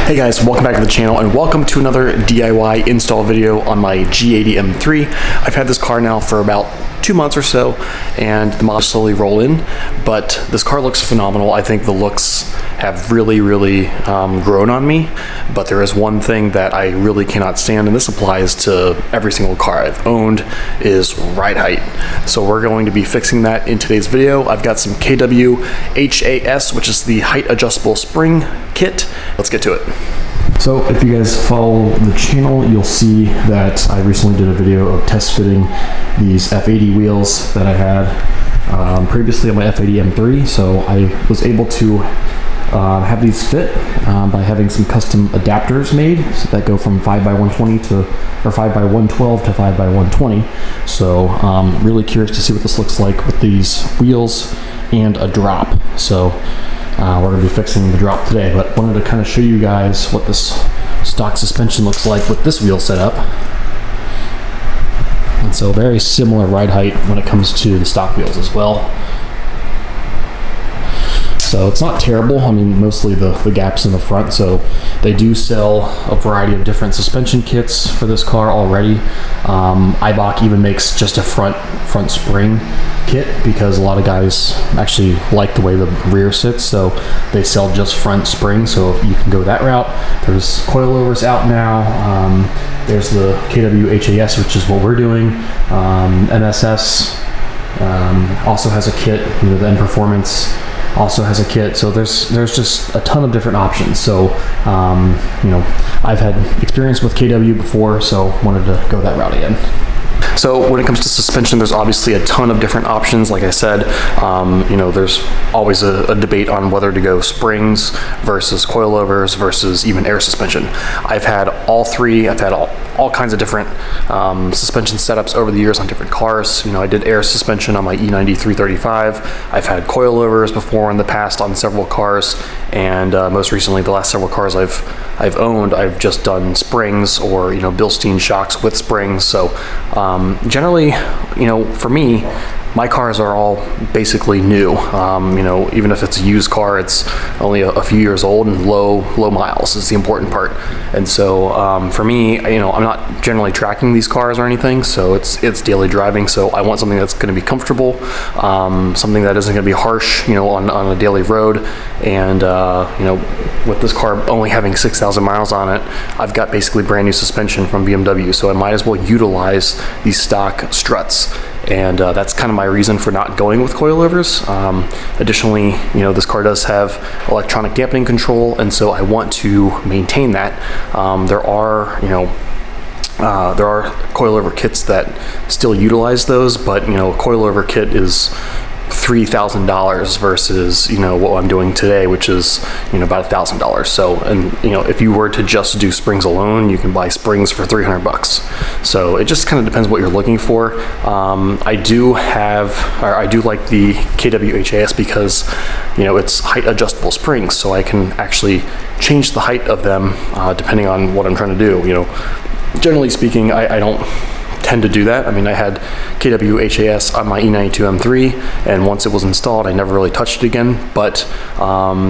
Hey guys, welcome back to the channel and welcome to another DIY install video on my G80 M3. I've had this car now for about 2 months or so and the mods slowly roll in, but this car looks phenomenal. I think the looks have really grown on me, but there is one thing that I really cannot stand, and this applies to every single car I've owned, is ride height. So we're going to be fixing that in today's video. I've got some KW H.A.S, which is the height adjustable spring kit. Let's get to it. So if you guys follow the channel, you'll see that I recently did a video of test fitting these F80 wheels that I had previously on my F80 M3. So I was able to have these fit by having some custom adapters made that go from 5x120 to, or 5x112 to 5x120. So really curious to see what this looks like with these wheels and a drop. So we're going to be fixing the drop today, but wanted to kind of show you guys what this stock suspension looks like with this wheel setup. And so very similar ride height when it comes to the stock wheels as well. So it's not terrible. I mean, mostly the gaps in the front. So they do sell a variety of different suspension kits for this car already. Eibach even makes just a front spring kit because a lot of guys actually like the way the rear sits, so they sell just front springs, so you can go that route. There's coilovers out now. There's the KW H.A.S, which is what we're doing. MSS also has a kit. You know, the M Performance also has a kit, so there's just a ton of different options. So you know, I've had experience with KW before, so wanted to go that route again. So when it comes to suspension, there's obviously a ton of different options. Like I said, you know, there's always a debate on whether to go springs versus coilovers versus even air suspension. I've had all three. I've had all kinds of different suspension setups over the years on different cars. You know, I did air suspension on my E90 335. I've had coilovers before in the past on several cars, and most recently, the last several cars I've owned, I've just done springs or, you know, Bilstein shocks with springs. So generally, you know, for me, my cars are all basically new. You know, even if it's a used car, it's only a few years old and low miles is the important part. And so for me, you know, I'm not generally tracking these cars or anything, so it's daily driving. So I want something that's going to be comfortable, something that isn't going to be harsh, you know, on a daily road. And you know, with this car only having 6,000 miles on it, I've got basically brand new suspension from BMW, so I might as well utilize these stock struts. And that's kind of my reason for not going with coilovers. Additionally, you know, this car does have electronic dampening control, and so I want to maintain that. There are, you know, there are coilover kits that still utilize those, but, you know, a coilover kit is $3,000 versus, you know, what I'm doing today, which is, you know, about $1,000. So, and, you know, if you were to just do springs alone, you can buy springs for $300. So it just kind of depends what you're looking for. I do like the KW H.A.S because, you know, it's height adjustable springs, so I can actually change the height of them depending on what I'm trying to do. You know, generally speaking, I don't tend to do that. I mean, I had KW H.A.S on my E92 M3, and once it was installed, I never really touched it again. But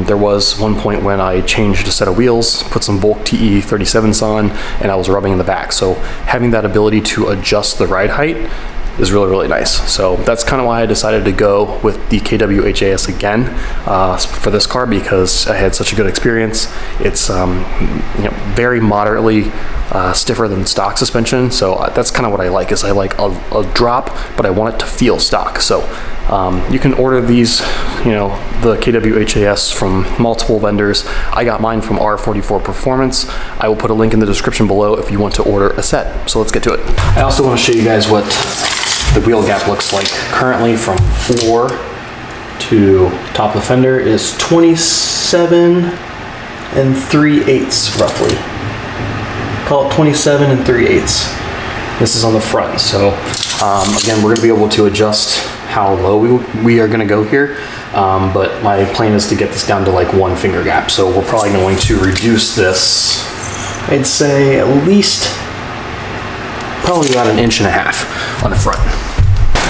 there was one point when I changed a set of wheels, put some Volk TE 37s on, and I was rubbing in the back. So having that ability to adjust the ride height is really nice. So that's kind of why I decided to go with the KW H.A.S again for this car, because I had such a good experience. It's you know, very moderately stiffer than stock suspension, so that's kind of what I like. Is I like a drop, but I want it to feel stock. So you can order these, you know, the KW H.A.S from multiple vendors. I got mine from R44 Performance. I will put a link in the description below if you want to order a set. So let's get to it. I also want to show you guys what the wheel gap looks like currently from floor to top of the fender is 27 3/8 roughly. Call it 27 3/8. This is on the front. So again, we're going to be able to adjust how low we are going to go here. But my plan is to get this down to like 1 finger gap. So we're probably going to reduce this, I'd say at least probably about 1.5 inches on the front.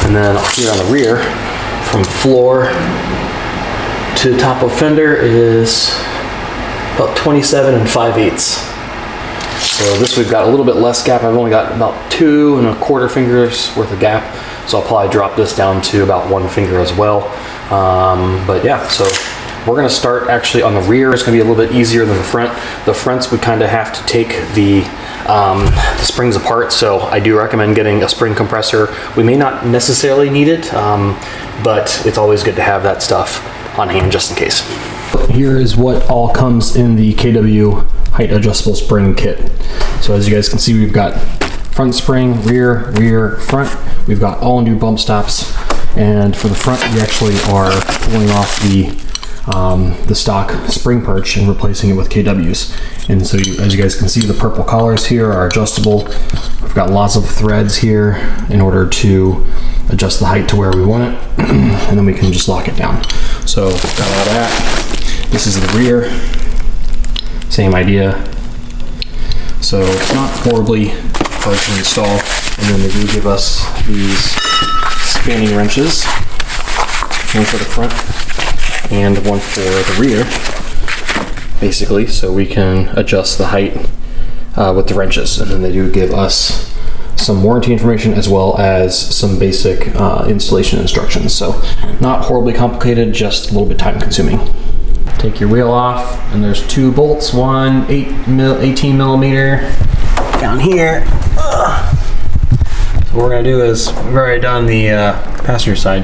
And then here on the rear, from floor to top of fender is about 27 5/8. So this we've got a little bit less gap. I've only got about 2 1/4 fingers worth of gap. So I'll probably drop this down to about 1 finger as well. But yeah, so we're gonna start actually on the rear. It's gonna be a little bit easier than the front. The fronts we kind of have to take the springs apart, so I do recommend getting a spring compressor. We may not necessarily need it, but it's always good to have that stuff on hand just in case. Here is what all comes in the KW height adjustable spring kit. So as you guys can see, we've got front spring, rear, front. We've got all new bump stops, and for the front, we actually are pulling off the stock spring perch and replacing it with KWs. And so as you guys can see, the purple collars here are adjustable. We've got lots of threads here in order to adjust the height to where we want it, and then we can just lock it down. So got all that. This is the rear, same idea. So it's not horribly hard to install. And then they do give us these spanning wrenches, one for the front and one for the rear, basically, so we can adjust the height with the wrenches. And then they do give us some warranty information as well as some basic installation instructions. So not horribly complicated, just a little bit time consuming. Take your wheel off, and there's 2 bolts, one 18 millimeter down here. So what we're gonna do is, we've already done the passenger side.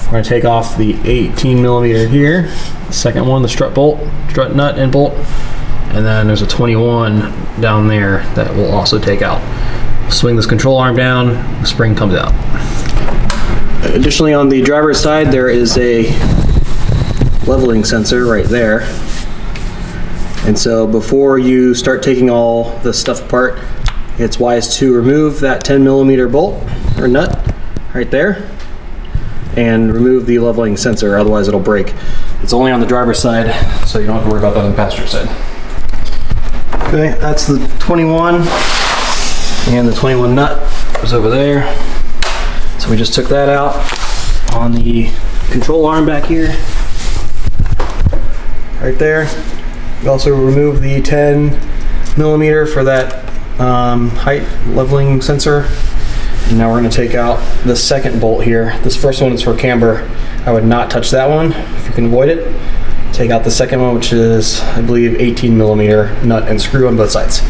We're gonna take off the 18 millimeter here, the second one, the strut nut and bolt, and then there's a 21 down there that we'll also take out. Swing this control arm down, the spring comes out. Additionally, on the driver's side, there is a leveling sensor right there. And so before you start taking all this stuff apart, it's wise to remove that 10 millimeter bolt or nut right there and remove the leveling sensor, otherwise it'll break. It's only on the driver's side, so you don't have to worry about that on the passenger side. Okay, that's the 21, and the 21 nut was over there. So we just took that out on the control arm back here, right there. We also removed the 10 millimeter for that height leveling sensor. And now we're going to take out the second bolt here. This first one is for camber. I would not touch that one if you can avoid it. Take out the second one, which is, I believe, 18 millimeter nut and screw on both sides.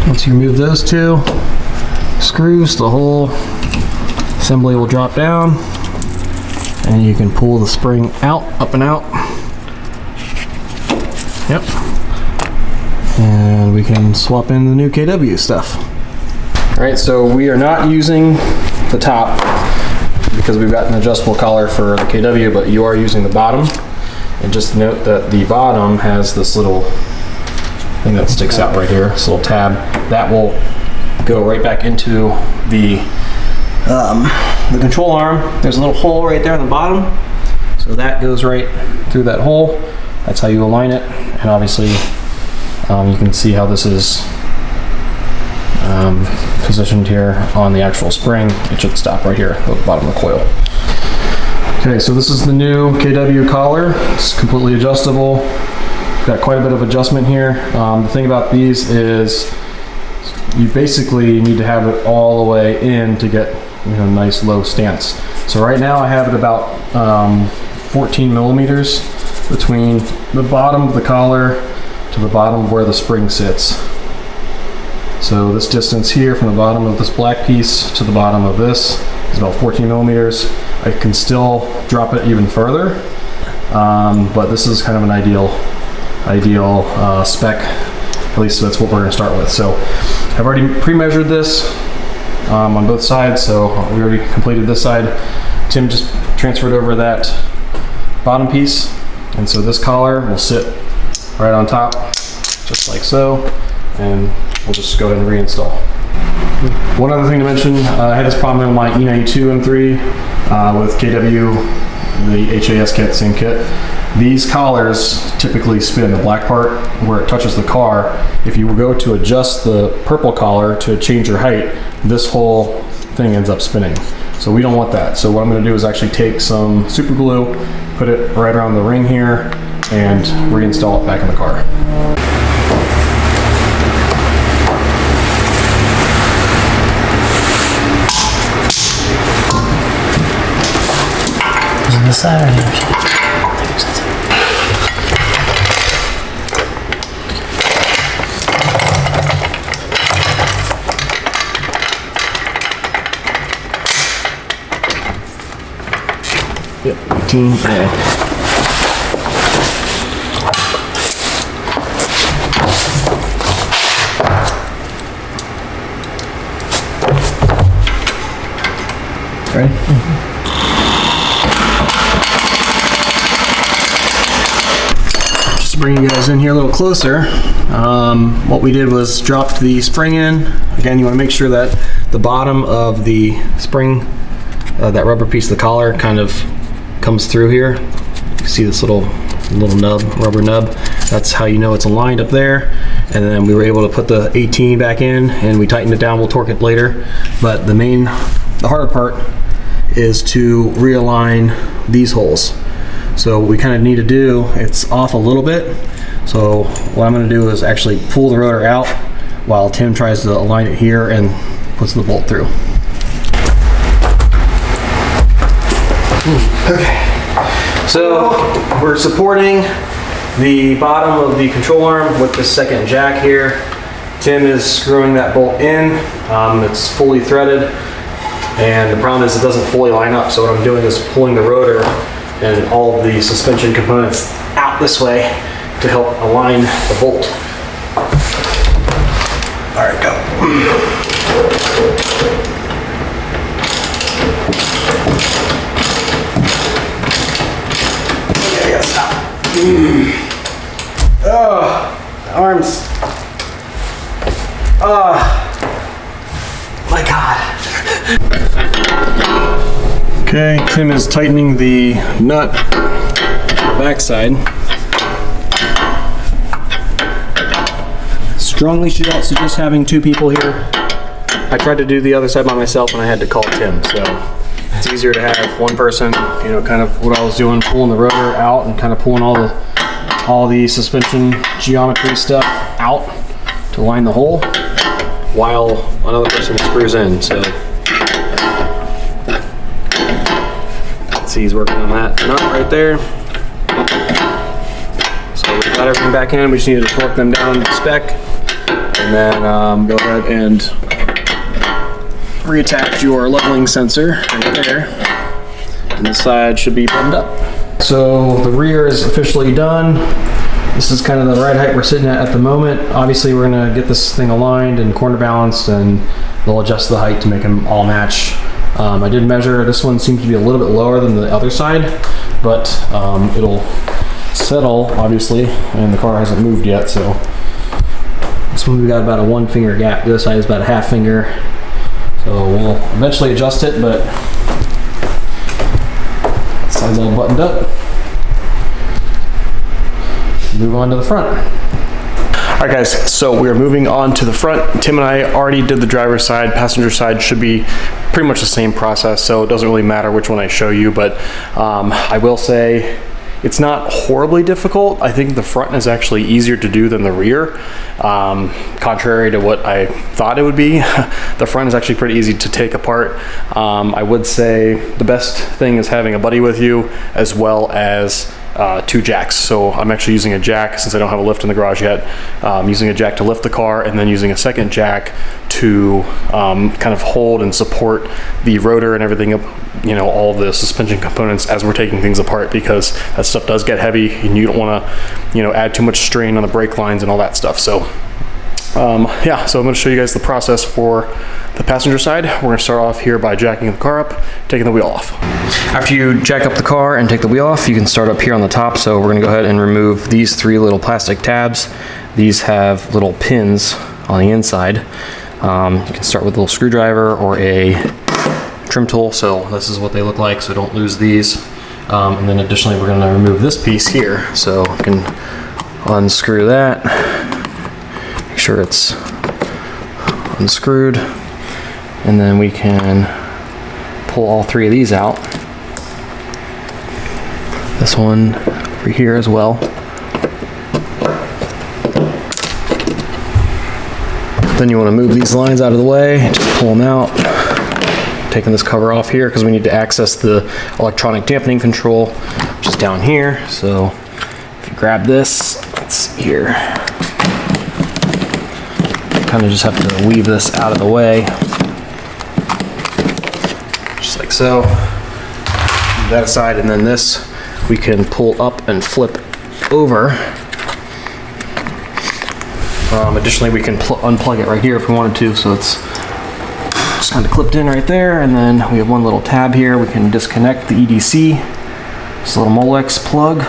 Once you remove those 2 screws, the whole assembly will drop down, and you can pull the spring out, up and out. Yep. And we can swap in the new KW stuff. All right, so we are not using the top because we've got an adjustable collar for the KW, but you are using the bottom. And just note that the bottom has this little thing that sticks out right here, this little tab. That will go right back into the control arm. There's a little hole right there on the bottom. So that goes right through that hole. That's how you align it. And obviously, you can see how this is positioned here on the actual spring. It should stop right here at the bottom of the coil. Okay, so this is the new KW collar. It's completely adjustable. Got quite a bit of adjustment here. The thing about these is you basically need to have it all the way in to get, you know, nice low stance. So right now I have it about 14 millimeters between the bottom of the collar to the bottom of where the spring sits. So this distance here from the bottom of this black piece to the bottom of this is about 14 millimeters. I can still drop it even further, but this is kind of an ideal spec. At least that's what we're going to start with. So I've already pre-measured this on both sides, so we already completed this side. Tim just transferred over that bottom piece, and so this collar will sit right on top, just like so, and we'll just go ahead and reinstall. One other thing to mention, I had this problem in my E92 M3 with KW, the H.A.S kit, same kit. These collars typically spin, the black part where it touches the car. If you go to adjust the purple collar to change your height, this whole thing ends up spinning. So we don't want that. So what I'm going to do is actually take some super glue, put it right around the ring here, and reinstall it back in the car. On the side or the other side? Yep, 18A. Ready? Just to bring you guys in here a little closer, what we did was dropped the spring in. Again, you want to make sure that the bottom of the spring, that rubber piece of the collar, kind of comes through here. You see this little nub, rubber nub. That's how you know it's aligned up there. And then we were able to put the 18 back in, and we tightened it down. We'll torque it later. But the harder part is to realign these holes. So what we kind of need to do, it's off a little bit. So what I'm going to do is actually pull the rotor out while Tim tries to align it here and puts the bolt through. Okay, so we're supporting the bottom of the control arm with the second jack here. Tim is screwing that bolt in. It's fully threaded, and the problem is it doesn't fully line up. So what I'm doing is pulling the rotor and all of the suspension components out this way to help align the bolt. All right, go. Okay, I gotta stop. Oh, arms. Oh, my God. Okay, Tim is tightening the nut backside. Strongly suggest having two people here. I tried to do the other side by myself and I had to call Tim, so it's easier to have one person, you know, kind of what I was doing, pulling the rotor out and kind of pulling all the suspension geometry stuff out to line the hole while another person screws in. So see, he's working on that nut right there. So we got everything back in. We just needed to torque them down to spec, and then go ahead and reattach your leveling sensor right there. And the side should be buttoned up. So the rear is officially done. This is kind of the ride height we're sitting at the moment. Obviously, we're gonna get this thing aligned and corner balanced, and they'll adjust the height to make them all match. I did measure, this one seems to be a little bit lower than the other side, but it'll settle, obviously, and the car hasn't moved yet, so. This one we got about a 1 finger gap, the other side is about a 1/2 finger. So we'll eventually adjust it, but the side's all buttoned up. Move on to the front. All right, guys, so we are moving on to the front. Tim and I already did the driver's side. Passenger side should be pretty much the same process, so it doesn't really matter which one I show you, but I will say it's not horribly difficult. I think the front is actually easier to do than the rear. Contrary to what I thought it would be, the front is actually pretty easy to take apart. I would say the best thing is having a buddy with you, as well as 2 jacks. So I'm actually using a jack since I don't have a lift in the garage yet. Using a jack to lift the car, and then using a second jack to kind of hold and support the rotor and everything up, you know, all the suspension components as we're taking things apart, because that stuff does get heavy and you don't want to, you know, add too much strain on the brake lines and all that stuff. So yeah, so I'm going to show you guys the process for the passenger side. We're going to start off here by jacking the car up, taking the wheel off. After you jack up the car and take the wheel off, you can start up here on the top. So we're going to go ahead and remove these 3 little plastic tabs. These have little pins on the inside. You can start with a little screwdriver or a trim tool. So this is what they look like, so don't lose these. And then additionally, we're going to remove this piece here. So you can unscrew that. Make sure it's unscrewed, and then we can pull all 3 of these out. This one over here as well. Then you want to move these lines out of the way, just pull them out. Taking this cover off here because we need to access the electronic dampening control, which is down here. So if you grab this, let's see here. Kind of just have to weave this out of the way. Just like so. Move that aside, and then this we can pull up and flip over. Additionally, we can unplug it right here if we wanted to, so it's just kind of clipped in right there. And then we have one little tab here. We can disconnect the EDC. Just a little Molex plug.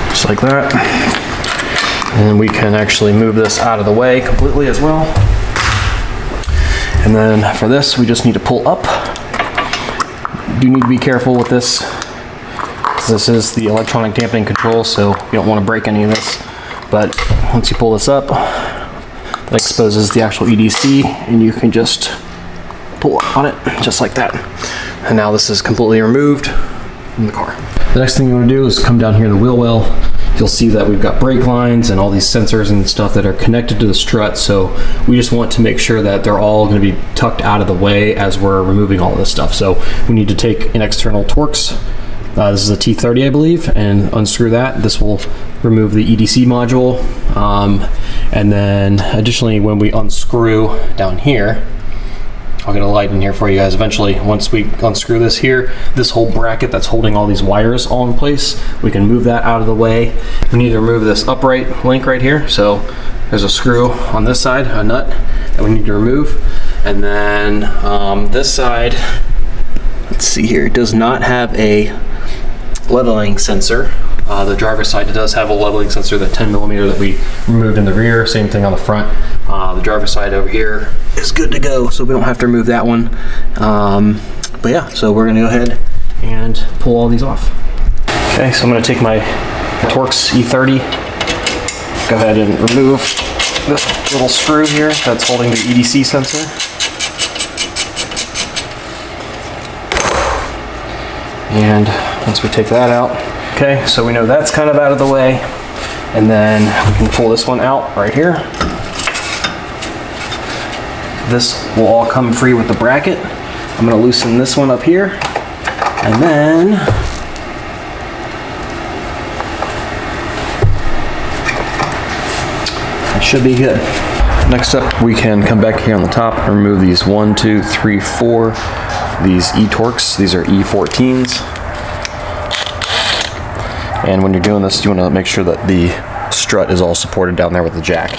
Just like that. And we can actually move this out of the way completely as well. And then for this, we just need to pull up. You do need to be careful with this. This is the electronic dampening control, so you don't want to break any of this. But once you pull this up, that exposes the actual EDC, and you can just pull on it just like that. And now this is completely removed from the car. The next thing you want to do is come down here to the wheel well. You'll see that we've got brake lines and all these sensors and stuff that are connected to the strut. So we just want to make sure that they're all going to be tucked out of the way as we're removing all this stuff. So we need to take an external Torx. This is a T30, I believe, and unscrew that. This will remove the EDC module. And then additionally, when we unscrew down here, I'll get a light in here for you guys eventually. Once we unscrew this here, this whole bracket that's holding all these wires all in place, we can move that out of the way. We need to remove this upright link right here. So there's a screw on this side, a nut that we need to remove. And then this side, let's see here, it does not have a leveling sensor. The driver's side does have a leveling sensor, the 10mm that we removed in the rear. Same thing on the front. The driver's side over here is good to go, so we don't have to remove that one. But yeah, so we're gonna go ahead and pull all these off. Okay, so I'm gonna take my Torx E30, go ahead and remove this little screw here that's holding the EDC sensor. And once we take that out, okay, so we know that's kind of out of the way. And then we can pull this one out right here. This will all come free with the bracket. I'm gonna loosen this one up here. And then it should be good. Next up, we can come back here on the top and remove these 1, 2, 3, 4. These E-Torx, these are E14s. And when you're doing this, you want to make sure that the strut is all supported down there with the jack.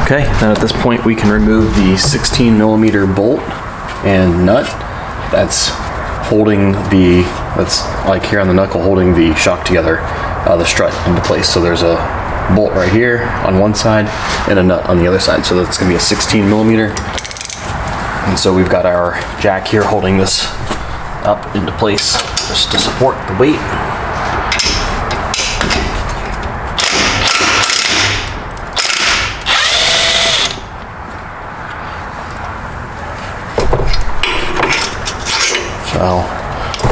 Okay, then at this point we can remove the 16mm bolt and nut that's holding the, that's like here on the knuckle, holding the shock together, the strut into place. So there's a bolt right here on one side and a nut on the other side. So that's gonna be a 16mm. And so we've got our jack here holding this up into place just to support the weight. So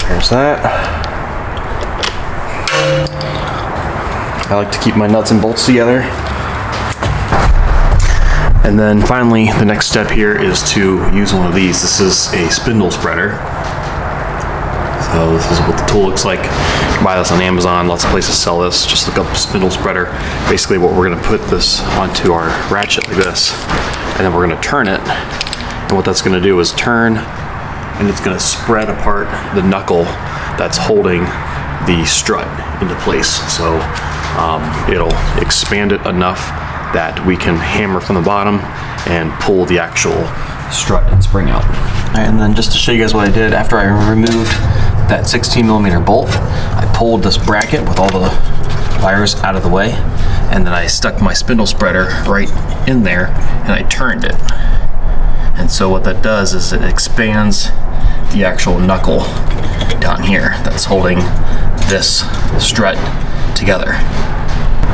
there's that. I like to keep my nuts and bolts together. And then finally, the next step here is to use one of these. This is a spindle spreader. So this is what the tool looks like. You can buy this on Amazon, lots of places sell this. Just look up spindle spreader. Basically what we're gonna put this onto our ratchet like this, and then we're gonna turn it. And what that's gonna do is turn, and it's gonna spread apart the knuckle that's holding the strut into place. So it'll expand it enough that we can hammer from the bottom and pull the actual strut and spring out. And then just to show you guys what I did, after I removed that 16mm bolt, I pulled this bracket with all the wires out of the way, and then I stuck my spindle spreader right in there and I turned it. And so what that does is it expands the actual knuckle down here that's holding this strut together.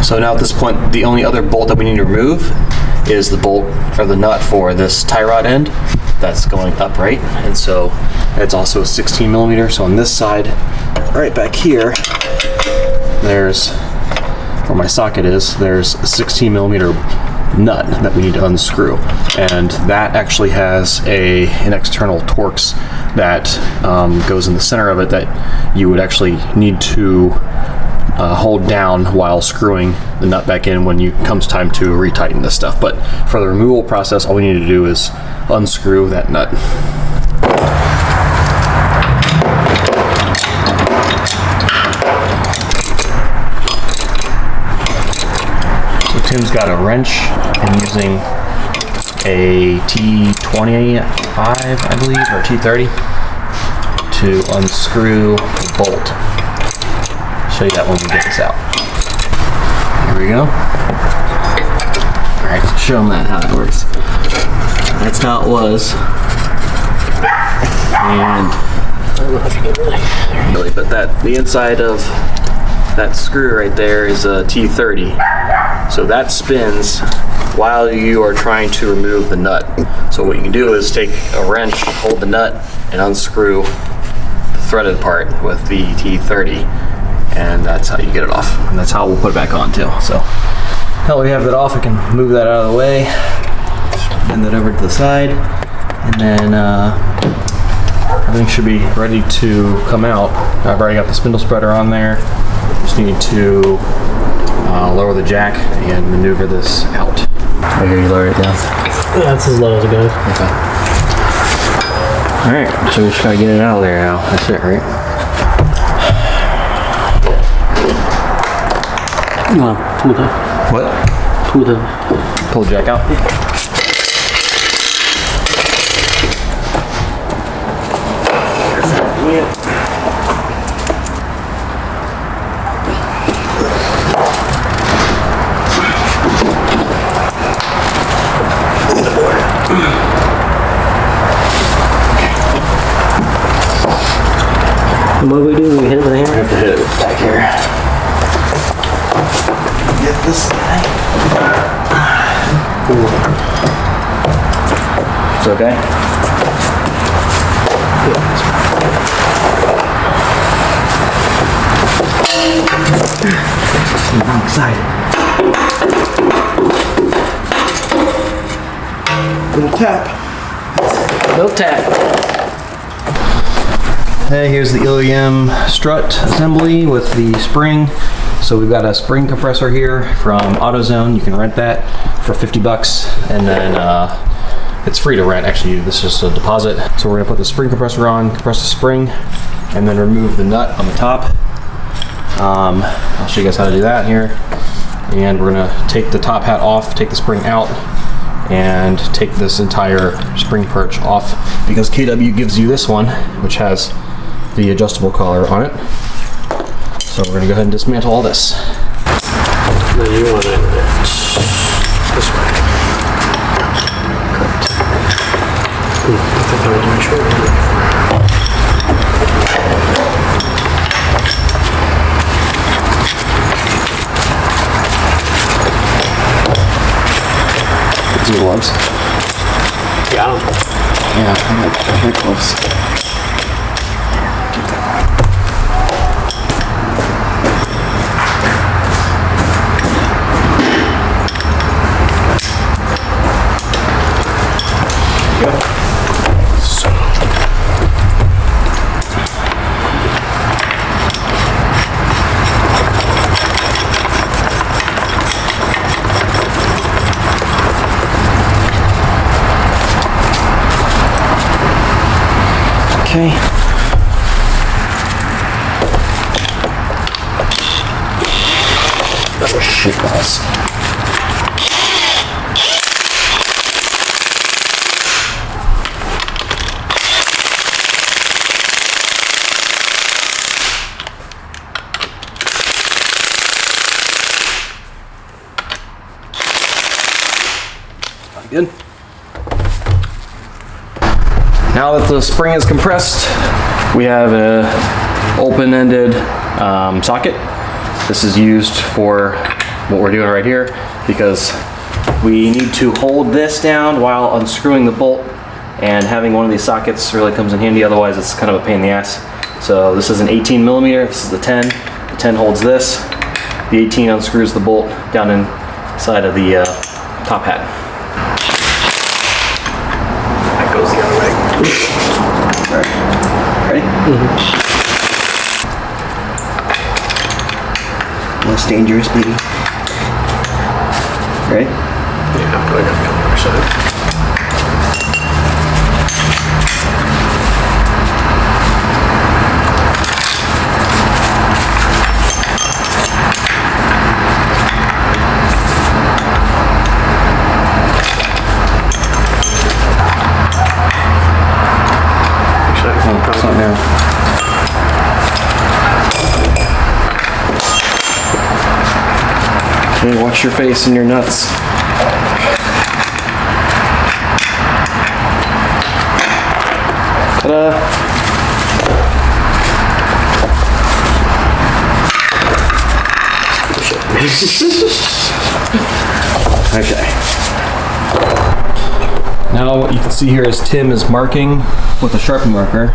So now at this point, the only other bolt that we need to remove is the bolt or the nut for this tie rod end that's going upright, and so it's also a 16 millimeter. So on this side, right back here, there's where my socket is. There's a 16 millimeter nut that we need to unscrew, and that actually has an external Torx that goes in the center of it that you would actually need to hold down while screwing the nut back in when it comes time to retighten this stuff. But for the removal process, all we need to do is unscrew that nut. Tim's got a wrench and using a T25, I believe, or T30 to unscrew the bolt. I'll show you that when we get this out. Here we go. All right, so show them how it works. That's how it was. And I don't know if you can really, but the inside of that screw right there is a T30. So that spins while you are trying to remove the nut. So what you can do is take a wrench, hold the nut, and unscrew the threaded part with the T30, and that's how you get it off. And that's how we'll put it back on too. So now we have that off, I can move that out of the way, bend that over to the side, and then everything should be ready to come out. I've already got the spindle spreader on there. Just need to lower the jack and maneuver this out. I hear you lower it down. Yeah, that's as low as it goes. Okay. Alright, so we just gotta get it out of there now. That's it, right? You wanna pull the... What? Pull the jack out? Yeah. And what do we do? We hit it with a hammer? I have to hit it back here. Get this guy. It's okay? I'm excited. Little tap. Little tap. Hey, here's the OEM strut assembly with the spring. So we've got a spring compressor here from AutoZone. You can rent that for 50 bucks, and then it's free to rent. Actually, this is just a deposit. So we're gonna put the spring compressor on, compress the spring, and then remove the nut on the top. I'll show you guys how to do that here. And we're gonna take the top hat off, take the spring out, and take this entire spring perch off, because KW gives you this one, which has the adjustable collar on it. So we're gonna go ahead and dismantle all this. Then you want it this way. Correct. I think I was sure. These are gloves. Got them. Yeah, I like gloves. Okay. Oh shit balls. Good. Now that the spring is compressed, we have a open-ended socket. This is used for what we're doing right here, because We need to hold this down while unscrewing the bolt, and having one of these sockets really comes in handy, otherwise it's kind of a pain in the ass. So this is an 18 millimeter, this is the 10. The 10 holds this, the 18 unscrews the bolt down inside of the top hat. That goes the other way. Alright, ready? Less dangerous, baby. Ready? Yeah, I'm going to go on the other side. It's not now. Okay, watch your face and your nuts. Ta-da! Okay. Now what you can see here is Tim is marking with a Sharpie marker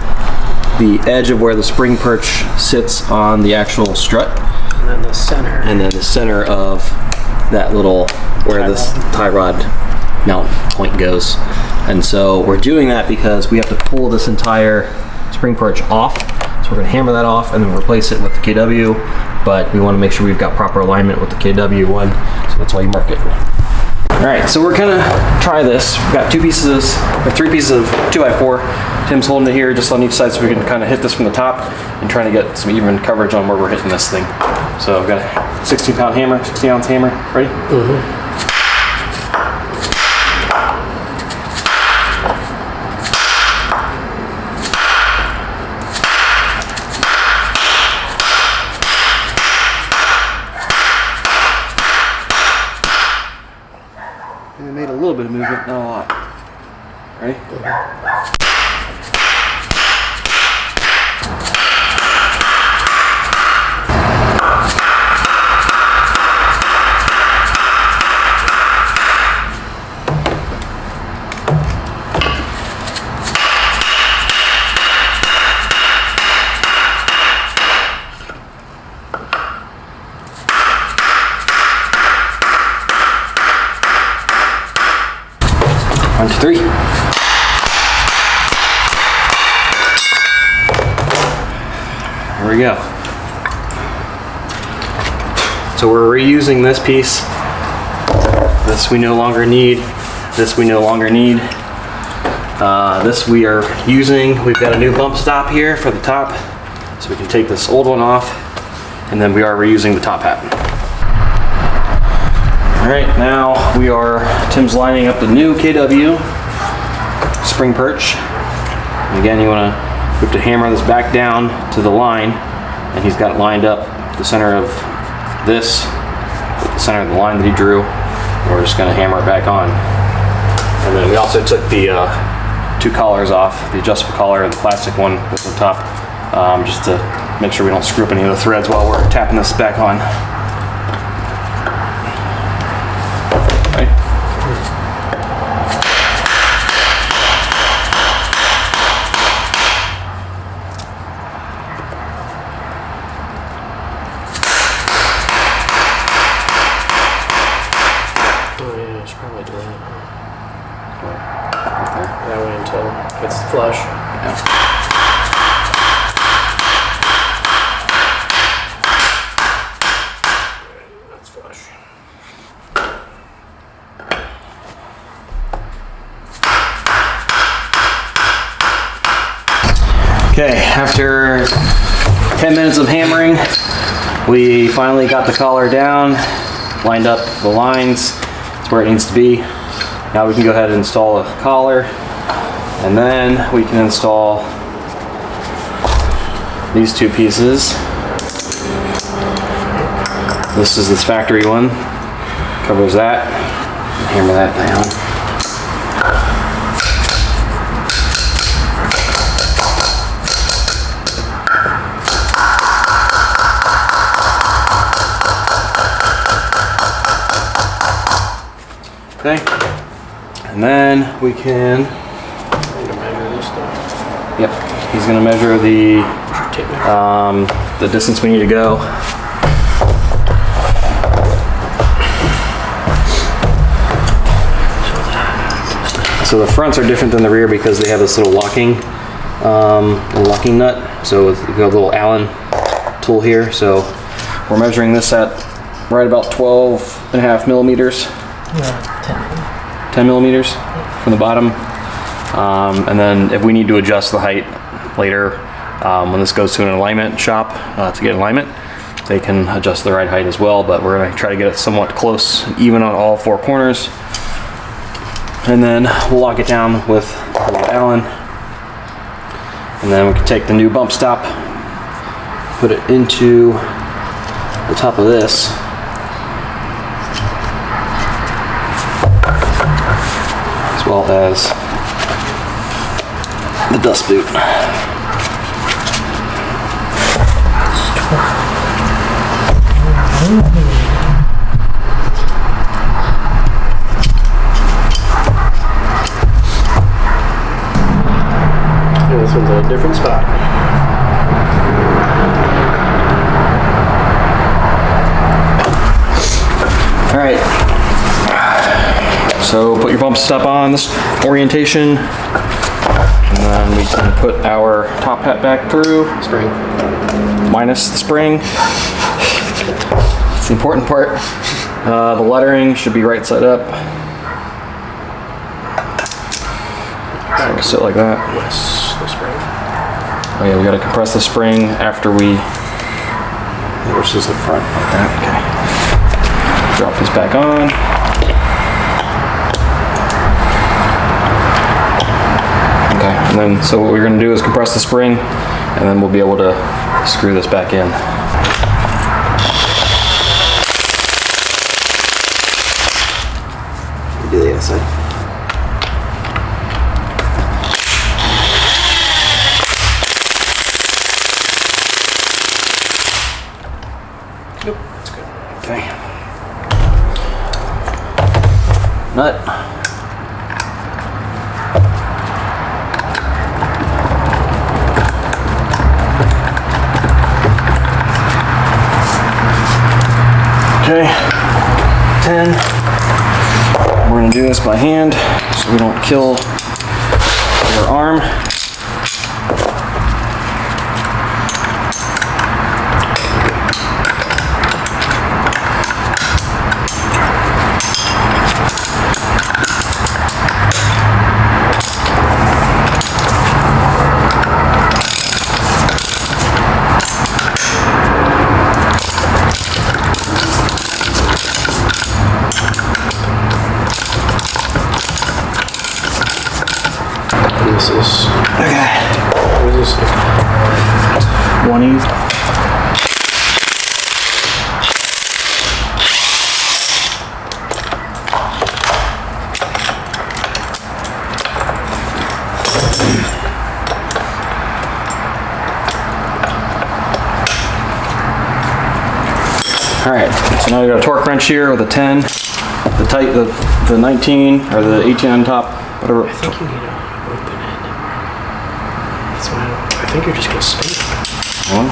the edge of where the spring perch sits on the actual strut. And then the center. And then the center of that little, where this tie rod mount point goes. And so we're doing that because we have to pull this entire spring perch off. So we're gonna hammer that off and then replace it with the KW, but we wanna make sure we've got proper alignment with the KW one, so that's why you mark it. All right, so we're gonna try this. We've got 3 pieces of 2x4. Tim's holding it here just on each side so we can kind of hit this from the top and trying to get some even coverage on where we're hitting this thing. So I've got a 16-pound hammer, 16-ounce hammer. Ready? And it made a little bit of movement, not a lot. Ready? One, two, three. There we go. So we're reusing this piece. This we no longer need. This we no longer need. This we are using. We've got a new bump stop here for the top, so we can take this old one off, and then we are reusing the top hat. All right, now Tim's lining up the new KW spring perch. And again, we have to hammer this back down to the line, and he's got it lined up the center of this with the center of the line that he drew. We're just gonna hammer it back on. And then we also took the 2 collars off, the adjustable collar and the plastic one that's on top, just to make sure we don't screw up any of the threads while we're tapping this back on. That way until it's flush. Yeah. That's flush. Okay, after 10 minutes of hammering, we finally got the collar down, lined up the lines. It's where it needs to be. Now we can go ahead and install a collar, and then we can install these 2 pieces. This is this factory one, covers that. Hammer that down. Okay. And then we can. Need to measure this stuff. Yep. He's gonna measure the distance we need to go. So the fronts are different than the rear because they have this little locking nut. So we've got a little Allen tool here. So we're measuring this at right about 12.5 millimeters. Yeah, 10 millimeters from the bottom. And then if we need to adjust the height later, when this goes to an alignment shop to get alignment, they can adjust the right height as well. But we're gonna try to get it somewhat close, even on all 4 corners. And then we'll lock it down with a little Allen. And then we can take the new bump stop, put it into the top of this. As well as the dust boot. This one's at a different spot. All right. So put your bump stop on this orientation, and then we can put our top hat back through. Spring. Minus the spring. It's the important part. The lettering should be right side up. So we'll sit like that. Yes, the spring. Oh yeah, we gotta compress the spring after we, which is the front like that, okay. Drop this back on. Okay, and then, so what we're gonna do is compress the spring, and then we'll be able to screw this back in. Do the other side. Nope, that's good. Okay. Nut. Okay. 10. We're gonna do this by hand so we don't kill our arm. This is, Okay. what is this? 20. All right, so now we got a torque wrench here with a 10, the 19 or the 18 on top, whatever. I think you need to open it. That's why I think you're just gonna spin it. One.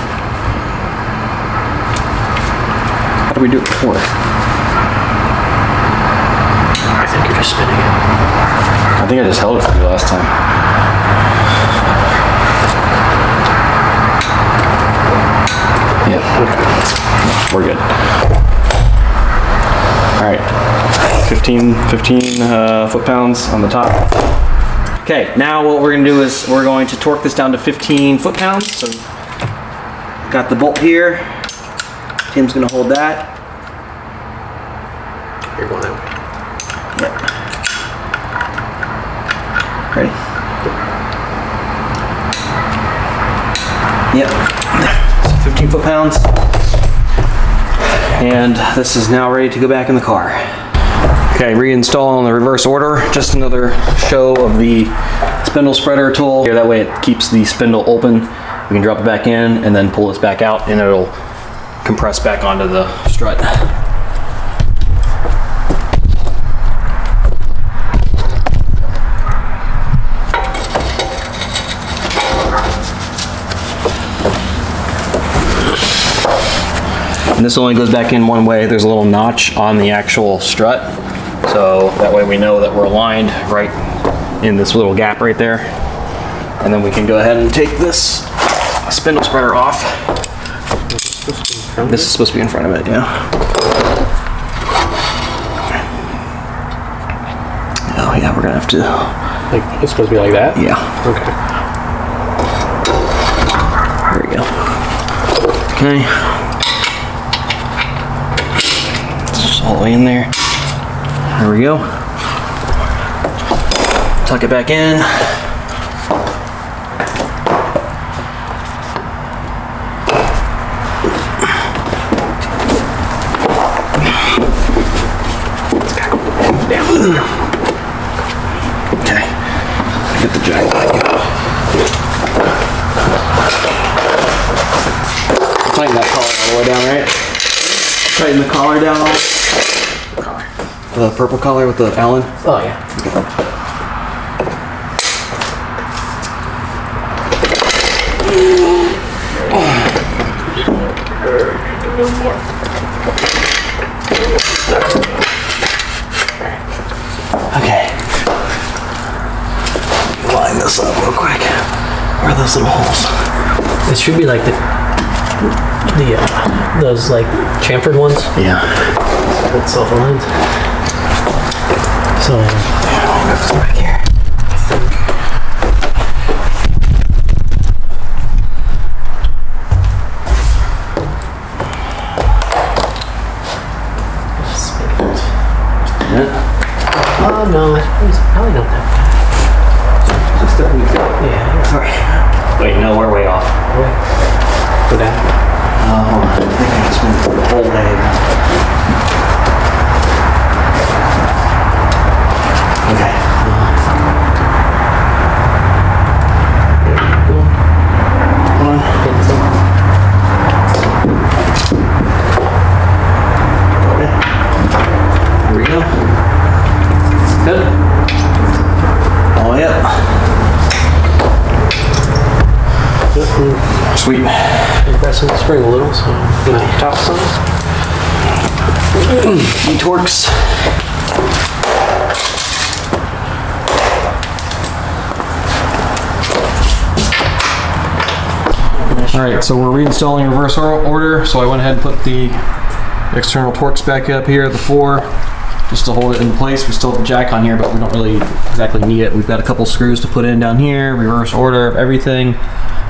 How did we do it before? I think you're just spinning it. I think I just held it for you last time. Yeah, Okay. we're good. All right, 15 foot-pounds on the top. Okay, now what we're gonna do is we're going to torque this down to 15 foot-pounds. So, got the bolt here. Tim's gonna hold that. You're going that way. Yep. Ready? Yep. So 15 foot-pounds. And this is now ready to go back in the car. Okay, reinstall in the reverse order. Just another show of the spindle spreader tool. Here, that way it keeps the spindle open. We can drop it back in and then pull this back out and it'll compress back onto the strut. And this only goes back in one way. There's a little notch on the actual strut. So that way we know that we're aligned right in this little gap right there. And then we can go ahead and take this spindle spreader off. This is supposed to be in front of it, yeah. Oh yeah, we're gonna have to. Like, it's supposed to be like that? Yeah. Okay. There we go. Okay. Just all the way in there. There we go. Tuck it back in. Okay. Get the jack back. Tighten that collar all the way down, right? Tighten the collar down. The purple collar with the Allen. Oh, yeah. Okay. Line this up real quick. Where are those little holes? It should be like those like chamfered ones. Yeah. It's self-aligned. So, I'll move this back here. oh no, it's probably not that Just a wee bit. bad. Yeah. Sorry. Wait, no, we're way off. Go down. Oh, I think I just went the whole way around. Okay. Cool. Hold on. Okay. Here we go. Good. All the way up. Sweet. Pressing the spring a little, so get the top some. He torques. All right, so we're reinstalling reverse order. So I went ahead and put the external Torx back up here, the 4, just to hold it in place. We still have the jack on here, but we don't really exactly need it. We've got a couple screws to put in down here, reverse order of everything,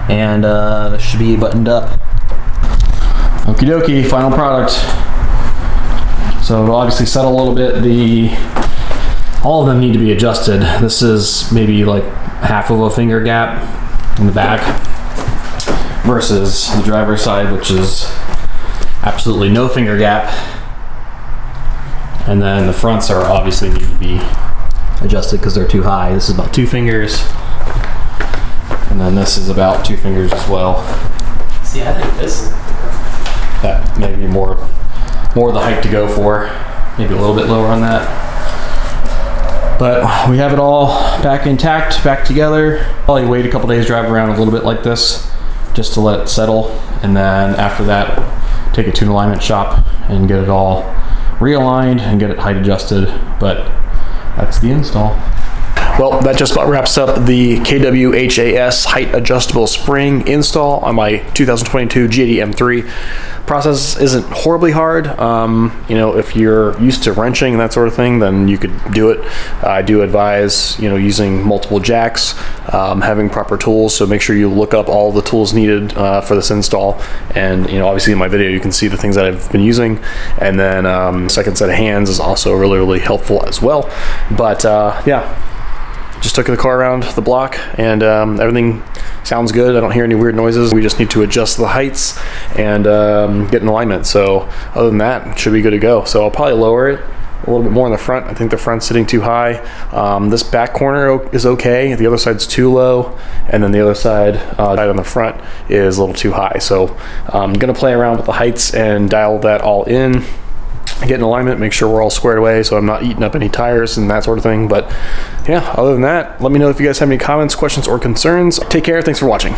and this should be buttoned up. Okie dokie, final product. So it'll obviously settle a little bit. All of them need to be adjusted. This is maybe like half of a finger gap in the back versus the driver's side, which is absolutely no finger gap. And then the fronts are obviously need to be adjusted because they're too high. This is about 2 fingers. And then this is about 2 fingers as well. See, I think this. That may be more the height to go for. Maybe a little bit lower on that. But we have it all back intact, back together. Probably wait a couple days, drive around a little bit like this, just to let it settle. And then after that, take it to an alignment shop and get it all realigned and get it height adjusted. But that's the install. Well, that just about wraps up the KW H.A.S height adjustable spring install on my 2022 G80 M3. Process isn't horribly hard. You know, if you're used to wrenching and that sort of thing, then you could do it. I do advise, you know, using multiple jacks, having proper tools. So make sure you look up all the tools needed for this install. And, you know, obviously in my video, you can see the things that I've been using. And then second set of hands is also really, really helpful as well. But yeah. Just took the car around the block and everything sounds good. I don't hear any weird noises. We just need to adjust the heights and get in alignment. So other than that, it should be good to go. So I'll probably lower it a little bit more in the front. I think the front's sitting too high. This back corner is okay. The other side's too low. And then the other side on the front is a little too high. So I'm gonna play around with the heights and dial that all in. Get in alignment, make sure we're all squared away so I'm not eating up any tires and that sort of thing. But yeah, other than that, let me know if you guys have any comments, questions, or concerns. Take care. Thanks for watching.